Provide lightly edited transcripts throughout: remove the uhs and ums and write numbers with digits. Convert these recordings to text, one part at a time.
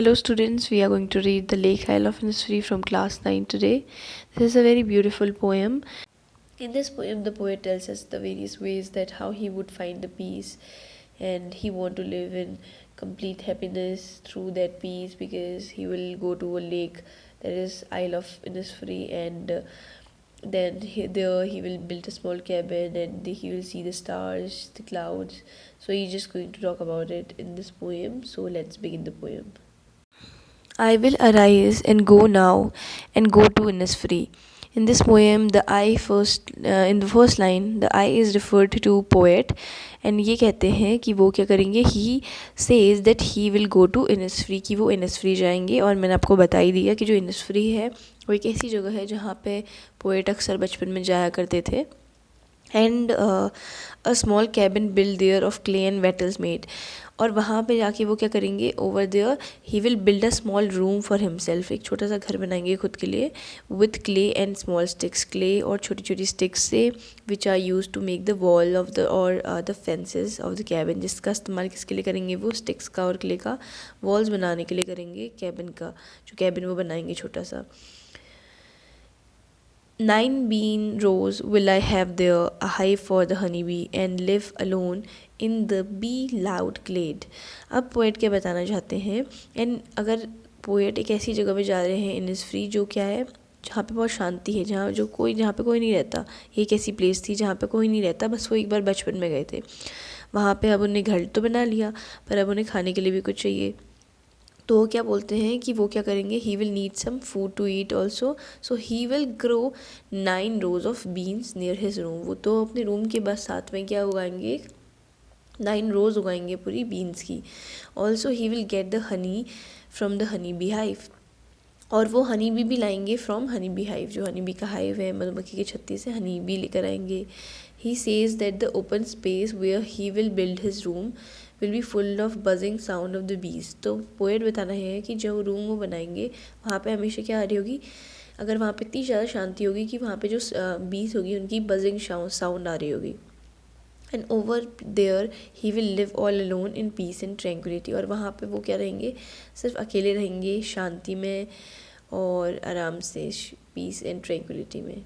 Hello students, we are going to read The Lake Isle of Innisfree from class 9 today. This is a very beautiful poem. In this poem, the poet tells us the various ways that how he would find the peace, and he want to live in complete happiness through that peace because he will go to a lake that is Isle of Innisfree, and then there he will build a small cabin and he will see the stars, the clouds. So he's just going to talk about it in this poem. So let's begin the poem. I will arise and go now and go to Innisfree. In this poem, in the first line, the I is referred to poet, and ये कहते हैं कि वो क्या करेंगे. He says that he will go to Innisfree, कि वो Innisfree जाएंगे. और मैंने आपको बता ही दिया कि जो Innisfree है वो एक ऐसी जगह है जहाँ पे पोएट अक्सर बचपन में जाया करते थे. And a small cabin build there of clay and wattles made. और वहाँ पे जाके वो क्या करेंगे, over there he will build a small room for himself, एक छोटा सा घर बनाएंगे खुद के लिए, with clay and small sticks, clay और छोटी छोटी स्टिक्स से, which are used to make the wall of the और the fences of the cabin, जिसका इस्तेमाल किसके लिए करेंगे, वो स्टिक्स का और क्ले का वॉल्स बनाने के लिए करेंगे कैबिन का, जो कैबिन वो बनाएंगे छोटा सा. 9 bean rows will I have there, a hive for the honeybee, and live alone in the bee loud glade. अब पोएट क्या बताना चाहते हैं, एंड अगर पोएट एक ऐसी जगह पे जा रहे हैं इनिसफ्री जो क्या है, जहाँ पे बहुत शांति है, जहाँ पे कोई नहीं रहता. ये एक ऐसी प्लेस थी जहाँ पे कोई नहीं रहता, बस वो एक बार बचपन में गए थे. वहाँ पे अब उन्हें घर तो बना लिया, पर अब उन्हें खाने के लिए भी कुछ चाहिए. तो वो क्या बोलते हैं कि वो क्या करेंगे, he will need some food to eat also, so he will grow 9 rows of beans near his room. वो तो अपने रूम के बस साथ में क्या उगाएंगे, 9 rows उगाएंगे पूरी बीन्स की. Also he will get the honey from the honey bee hive. और वो हनी बी भी लाएंगे फ्रॉम हनी बी हाइव, जो हनी बी का हाइव है, मधुमक्खी की छत्ती से हनी बी लेकर आएंगे. He says that the open space where he will build his room will be full of buzzing sound of the bees. तो पोएट बताना है कि जो रूम वो बनाएंगे वहाँ पे हमेशा क्या आ रही होगी, अगर वहाँ पे इतनी ज़्यादा शांति होगी कि वहाँ पे जो बीज होगी उनकी बजिंग साउंड आ रही होगी. And over there he will live all alone in peace and tranquillity. और वहाँ पे वो क्या रहेंगे, सिर्फ अकेले रहेंगे शांति में और आराम से, पीस एंड ट्रैंक्विलिटी में.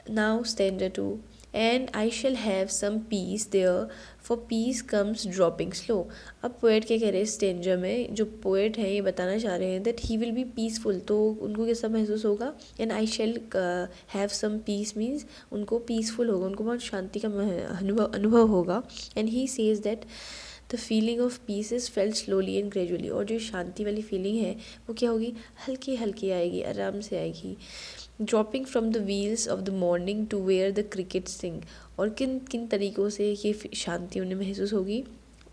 Now stanza 2. And I shall have some peace there, for peace comes dropping slow. अब पोएट क्या कह रहे हैं स्टेंजर में, जो पोएट हैं ये बताना चाह रहे हैं that he will be peaceful. तो उनको कैसा महसूस होगा, and I shall have some peace means उनको पीसफुल होगा, उनको बहुत शांति का अनुभव होगा. And he says that the feeling of peace is felt slowly and gradually. और जो शांति वाली फीलिंग है वो क्या होगी, हल्की हल्की आएगी, आराम से आएगी. Dropping from the veils of the morning to where the cricket sing. और किन किन तरीक़ों से ये शांति उन्हें महसूस होगी,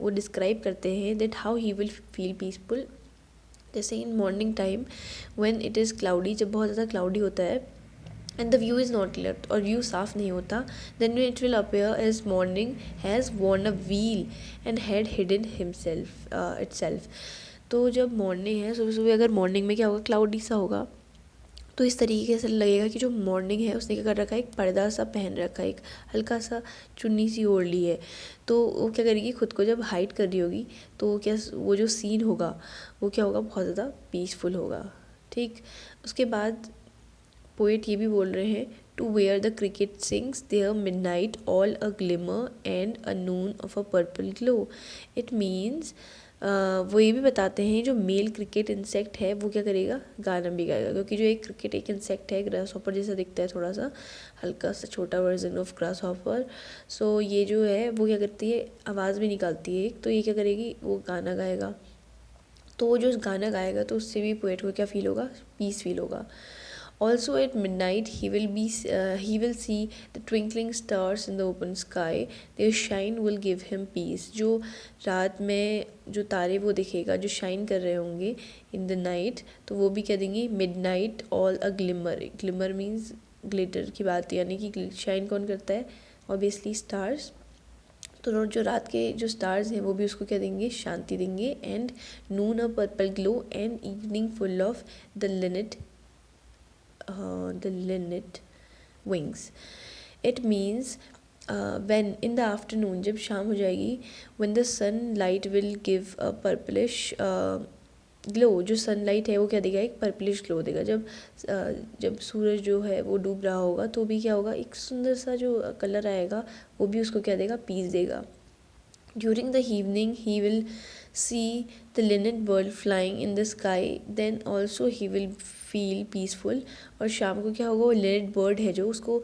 वो डिस्क्राइब करते हैं that how he will feel peaceful. जैसे in morning time when it is cloudy, जब बहुत ज़्यादा क्लाउडी होता है and the view is not clear, और व्यू साफ नहीं होता, then it will appear as morning has worn a veil and had hidden himself itself. तो जब मॉर्निंग है, सुबह सुबह अगर मॉर्निंग में क्या होगा, क्लाउडी सा होगा, तो इस तरीके से लगेगा कि जो मॉर्निंग है उसने क्या कर रखा है, एक पर्दा सा पहन रखा है, एक हल्का सा चुन्नी सी ओढ़ ली है. तो वो क्या करेगी, खुद को जब हाइड कर रही होगी तो क्या वो जो सीन होगा वो क्या होगा, बहुत ज़्यादा पीसफुल होगा. ठीक, उसके बाद पोएट ये भी बोल रहे हैं, to where the cricket sings there midnight all a glimmer and a noon of a purple glow. It means वो ये भी बताते हैं जो मेल क्रिकेट इंसेक्ट है वो क्या करेगा, गाना भी गाएगा, क्योंकि जो एक क्रिकेट एक इंसेक्ट है, ग्रास हॉपर जैसा दिखता है, थोड़ा सा हल्का सा छोटा वर्जन ऑफ ग्रास हॉपर. सो ये जो है वो क्या करती है, आवाज़ भी निकालती है एक, तो ये क्या करेगी, वो गाना गाएगा. तो वो जो गाना गाएगा तो उससे भी पोएट को क्या फील होगा, पीस फील होगा. Also at midnight he will see the twinkling stars in the open sky. Their shine will give him peace. जो रात में जो तारे वो दिखेगा जो शाइन कर रहे होंगे in the night, तो वो भी क्या देंगे, midnight all a glimmer. Glimmer means glitter की बात, यानी कि शाइन कौन करता है, obviously stars. तो जो रात के जो स्टार्स हैं वो भी उसको क्या देंगे, शांति देंगे. And Noon a purple glow and evening full of the linnet wings. It means when in the afternoon, जब शाम हो जाएगी, when the sunlight will give a purplish glow, जो सनलाइट है वो क्या देगा, एक पर्पलिश ग्लो देगा। जब सूरज जो है वो डूब रहा होगा तो भी क्या होगा, एक सुंदर सा जो कलर आएगा वो भी उसको क्या देगा, पीस देगा। During the evening, he will see the linnet bird flying in the sky. Then also he will feel peaceful. और शाम को क्या होगा, वो लिनेट बर्ड है जो उसको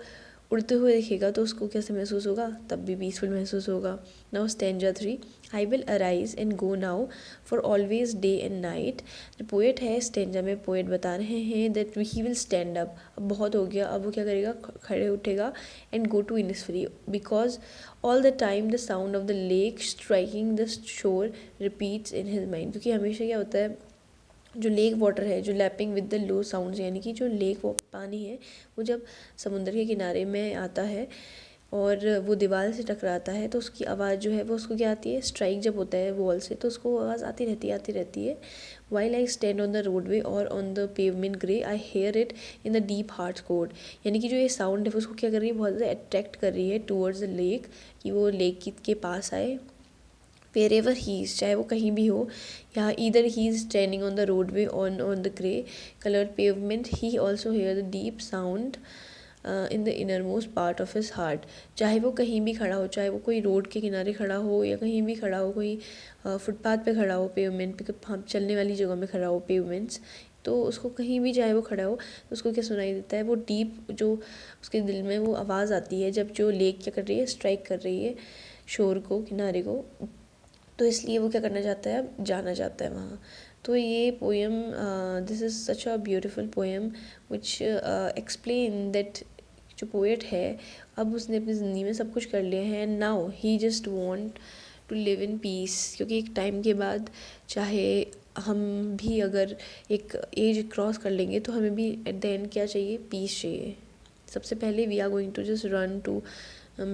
उड़ते हुए दिखेगा तो उसको कैसे महसूस होगा, तब भी पीसफुल महसूस होगा। Now stanza 3, I will arise and go now for always day and night. जो पोएट है स्टैंजा में, पोएट बता रहे हैं that he will stand up, अब बहुत हो गया, अब वो क्या करेगा, खड़े उठेगा, and go to Innisfree, because all the time the sound of the lake striking the shore repeats in his mind. क्योंकि हमेशा क्या होता है, जो लेक वाटर है, जो lapping with the low sounds, यानी कि जो लेक पानी है वो जब समुद्र के किनारे में आता है और वो दीवार से टकराता है तो उसकी आवाज़ जो है वो उसको क्या आती है, स्ट्राइक जब होता है वॉल से तो उसको आवाज़ आती रहती है। While I stand on the roadway और on the pavement grey, I hear it in the deep heart core. यानी कि जो ये साउंड है उसको क्या कर रही है, बहुत ज़्यादा अट्रैक्ट कर रही है टूवर्ड्स द लेक, कि वो लेक के पास आए। wherever he is, चाहे वो कहीं भी हो, या either he is standing on the roadway on the grey colored pavement, he also hear the deep sound in the innermost part of his heart। चाहे वो कहीं भी खड़ा हो, चाहे वो कोई रोड के किनारे खड़ा हो या कहीं भी खड़ा हो, कोई फुटपाथ पे खड़ा हो, पेवमेंट पे, हाँ चलने वाली जगह में खड़ा हो, पेवमेंट्स, तो उसको कहीं भी चाहे वो खड़ा हो तो उसको क्या सुनाई देता है, वो डीप जो उसके दिल में वो आवाज़ आती है जब जो लेक क्या कर रही है, स्ट्राइक कर रही है शोर को, किनारे को, तो इसलिए वो क्या करना चाहता है, अब जाना चाहता है वहाँ। तो ये poem, this is such a beautiful poem which explain that जो पोएट है अब उसने अपनी ज़िंदगी में सब कुछ कर लिया है, and now he just want to live in peace. क्योंकि एक टाइम के बाद चाहे हम भी अगर एक एज क्रॉस कर लेंगे तो हमें भी एट द एंड क्या चाहिए, पीस चाहिए। सबसे पहले we are going to just run to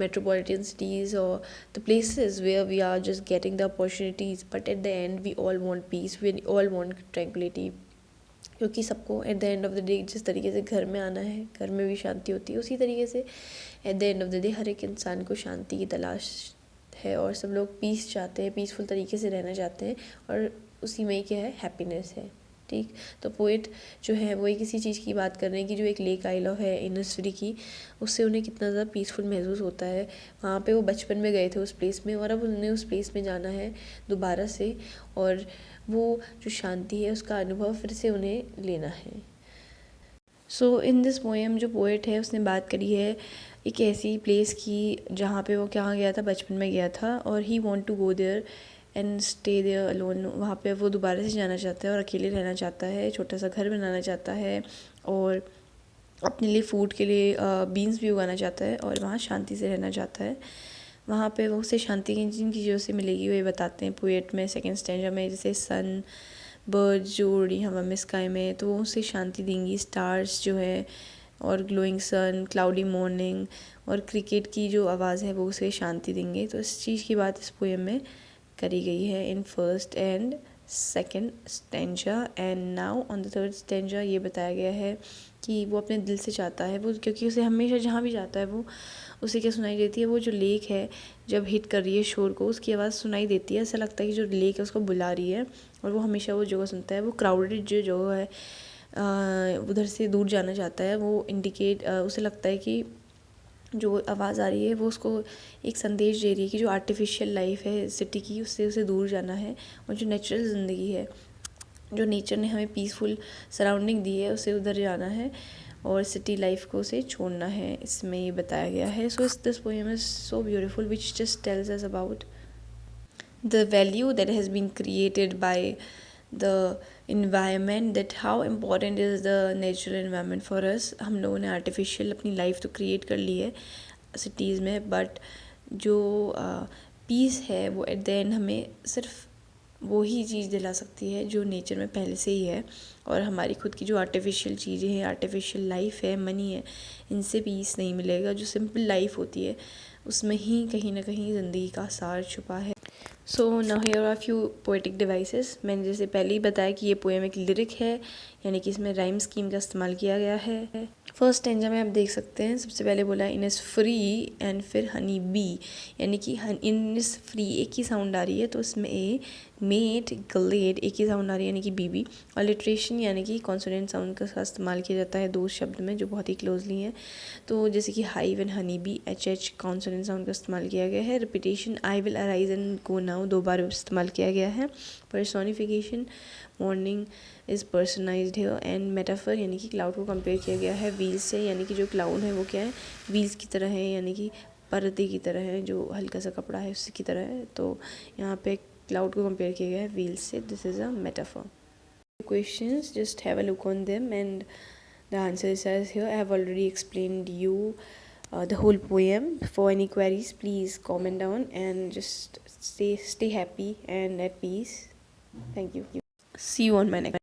metropolitan cities or the places where we are just getting the opportunities, but at the end we all want peace, we all want tranquility। क्योंकि सबको eight the end of the day जिस तरीके से घर में आना है, घर में भी शांति होती है, उसी तरीके से at the end of the day हर एक इंसान को शांति की तलाश है और सब लोग पीस चाहते हैं, पीसफुल तरीके से रहना चाहते हैं, और उसी में क्या है, हैप्पीनेस है। ठीक, तो पोएट जो है वो एक इसी चीज़ की बात कर रहे हैं कि जो एक लेक आइलव है इनिसफ्री की, उससे उन्हें कितना ज़्यादा पीसफुल महसूस होता है। वहाँ पे वो बचपन में गए थे उस प्लेस में, और अब उन्हें उस प्लेस में जाना है दोबारा से, और वो जो शांति है उसका अनुभव फिर से उन्हें लेना है। सो इन दिस पोएम जो पोएट है उसने बात करी है एक ऐसी प्लेस की जहाँ पे वो कहाँ गया था, बचपन में गया था, और he want to go there and stay there alone. वहाँ पे वो दोबारा से जाना चाहता है और अकेले रहना चाहता है, छोटा सा घर बनाना चाहता है, और अपने लिए फूड के लिए बीन्स भी उगाना चाहता है, और वहाँ शांति से रहना चाहता है। वहाँ पे वो उसे शांति की जिन चीज़ों से मिलेगी वो ये बताते हैं पोएट में सेकंड स्टैंजा में, जैसे सन, बर्ड्स जो उड़ी हवा में स्काई में, तो वो उसे शांति देंगी, स्टार्स जो है, और ग्लोइंग सन, क्लाउडी मॉर्निंग, और क्रिकेट की जो आवाज़ है वो उसे शांति देंगे। तो इस चीज़ की बात इस पोएम में करी गई है in first and second stanza. And now on the third stanza ये बताया गया है कि वो अपने दिल से चाहता है, वो क्योंकि उसे हमेशा जहाँ भी जाता है वो उसे क्या सुनाई देती है, वो जो लेक है जब हिट कर रही है शोर को, उसकी आवाज़ सुनाई देती है, ऐसा लगता है कि जो लेक है उसको बुला रही है, और वो हमेशा वो जगह सुनता है। वो क्राउडेड जो जगह है उधर से दूर जाना चाहता है, वो इंडिकेट उसे लगता है कि जो आवाज़ आ रही है वो उसको एक संदेश दे रही है कि जो आर्टिफिशियल लाइफ है सिटी की, उससे उसे दूर जाना है, और जो नेचुरल ज़िंदगी है, जो नेचर ने हमें पीसफुल सराउंडिंग दी है, उसे उधर जाना है और सिटी लाइफ को उसे छोड़ना है, इसमें ये बताया गया है। So this poem is so beautiful which just tells us about the value that has been created by the environment, that how important is the natural environment for us। हम लोगों ने आर्टिफिशियल अपनी लाइफ तो create कर ली है cities में, but जो piece है वो एट द एंड हमें सिर्फ वो ही चीज़ दिला सकती है जो नेचर में पहले से ही है, और हमारी खुद की जो आर्टिफिशियल चीज़ें हैं, आर्टिफिशियल लाइफ है, मनी है, इनसे पीस नहीं मिलेगा। जो सिंपल लाइफ होती है उसमें ही कहीं ना कहीं ज़िंदगी का सार छुपा है। So now here are few poetic devices. मैंने जैसे पहले ही बताया कि ये पोएम एक लिरिक है, यानी कि इसमें राइम स्कीम का इस्तेमाल किया गया है। फर्स्ट स्टेंजा में आप देख सकते हैं, सबसे पहले बोला इन इज़ फ्री एंड फिर हनी बी, यानी कि इन इज़ फ्री एक ही साउंड आ रही है तो इसमें ए, मेट ग्लेड एक ही साउंड आ रही है यानी कि बी। अलिट्रेशन यानी कि कॉन्सोनेंट साउंड का इस्तेमाल किया जाता है दो शब्द में जो बहुत ही क्लोजली हैं। तो जैसे कि hive and honey bee, h consonant sound का इस्तेमाल किया गया है। Repetition I will arise and go now दो बार इस्तेमाल किया गया है। Personification morning is personified here and metaphor यानी कि क्लाउड को कंपेयर किया गया है व्हील्स से, यानी कि जो क्लाउड है वो क्या है, व्हील्स की तरह है, यानी कि पर्दे की तरह है, जो हल्का सा कपड़ा है उसकी तरह है। तो यहाँ पे क्लाउड को कंपेयर किया गया है व्हील्स से। This is a metaphor. Questions, just have a look on them and the answer is as here. I have already explained you the whole poem. For any queries, please comment down and just stay happy and at peace. Thank you. See you on my next